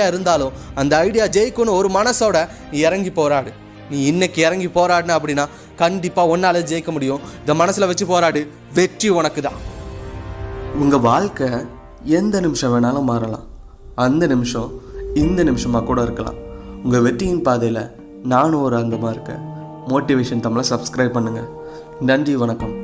இருந்தாலும் அந்த ஐடியா ஜெயிக்கணும் ஒரு மனசோட நீ இறங்கி போராடு. நீ இன்னைக்கு இறங்கி போராடின அப்படின்னா கண்டிப்பாக ஒன்றால் ஜெயிக்க முடியும். இந்த மனசில் வச்சு போராடு, வெற்றி உனக்கு தான். உங்கள் வாழ்க்கை எந்த நிமிஷம் வேணாலும் மாறலாம். அந்த நிமிஷம் இந்த நிமிஷமாக கூட இருக்கலாம். உங்கள் வெற்றியின் பாதையில் நானும் ஒரு அங்கமாக இருக்கேன். மோட்டிவேஷன் தமிழை சப்ஸ்கிரைப் பண்ணுங்கள். நன்றி, வணக்கம்.